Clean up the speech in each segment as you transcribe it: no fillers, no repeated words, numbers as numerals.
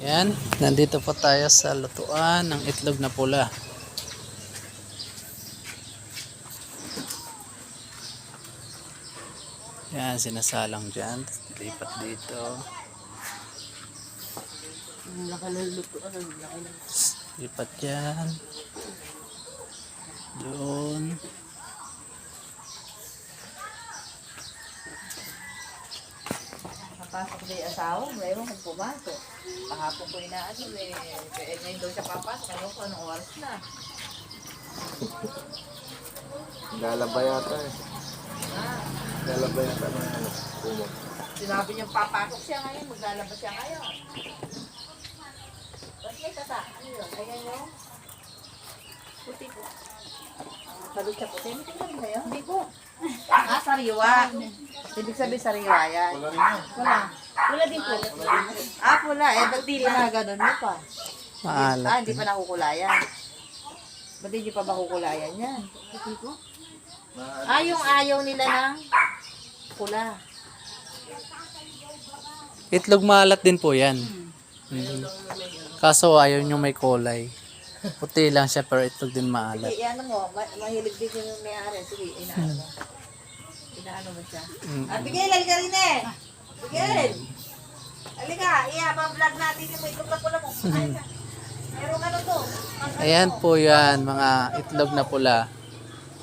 Yan, nandito po tayo sa lutuan ng itlog na pula. Yan, sinasalang dyan. Lipat dito. Lipat dyan. Doon. Papasok na yung asawa, mayroon kong pumasok. Kahapon ko inaano, ngayon daw siya papasok, ngayon ko anong oras na. Lalaba yata eh. Lalaba yata ng kumo. Sinabi niya papasok siya ngayon, maglalabas siya ngayon. Ba't may tata? Ano yun? Ayan yung puti ko. Salut siya puti. Hindi ko rin ngayon. Hindi ko. Sariwa. Ibig sabihin sariwa yan. Wala rin yan. Wala. Pula din po. Pula. Ba't di na ganun mo pa? Maalat. Hindi pa nakukulayan. Ba't di pa ba kukulayan yan? Hindi ko. Yung ayaw nila ng pula. Itlog maalat din po yan. Kaso ayaw nyo may kulay. Puti lang siya pero itlog din maalat. Sige, ano mo, mahilig din yung may-ari. Sige, inaano mo. Inaano mo siya. Bigel, halika rin eh. Bigel. Halika, pang-vlog natin yung may itlog na pula mo. Mayroong ano to? Ayan po yan, mga itlog na pula.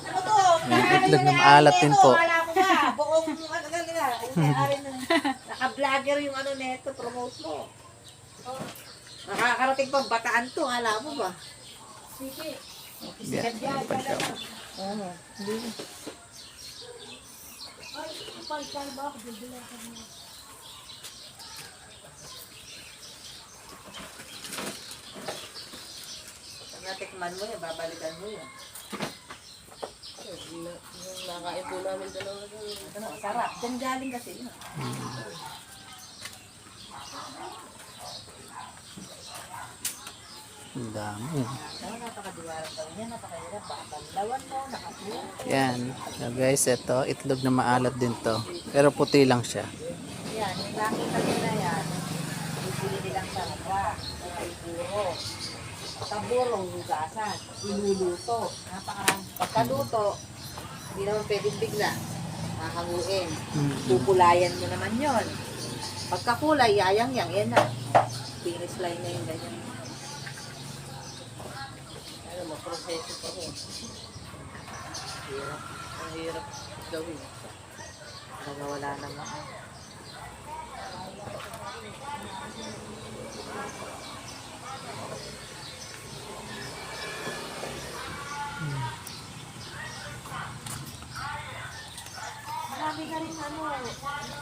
Ano to? Ayan, itlog na maalat din po. Wala ko ba? Buong ano galila. Naka-vlogger yung ano neto, promote mo. Nakakarating pang Bataan to, alam mo ba? Sige. Yan, lipat siya. Oo. Pag natikman mo yan, babalikan mo yan. Yung nakain po namin dalawa. Ano, sarap. Diyan galing kasi yun. Ang dami. Napakadiwarang daw niya, napakahirap. Banlawan mo, nakapula. Yan. So guys, ito, itlog na maalat din to. Pero puti lang siya. Yan, yung nakita nila yan, ibili nilang sarwa, may buro. Taburo, hugasan, iluluto. Napakarami. Pagkaluto, hindi naman pwedeng bigla. Mahanguin. Pupulayan mo naman yon. Pagkakulay, yayang-yang, yan na. Finish line na yung ganyan. Ano, maproseso pa rin. Hirap. Ang hirap gawin. Nagawala naman. Marami ka rin ano,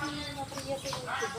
hindi na priya sa YouTube.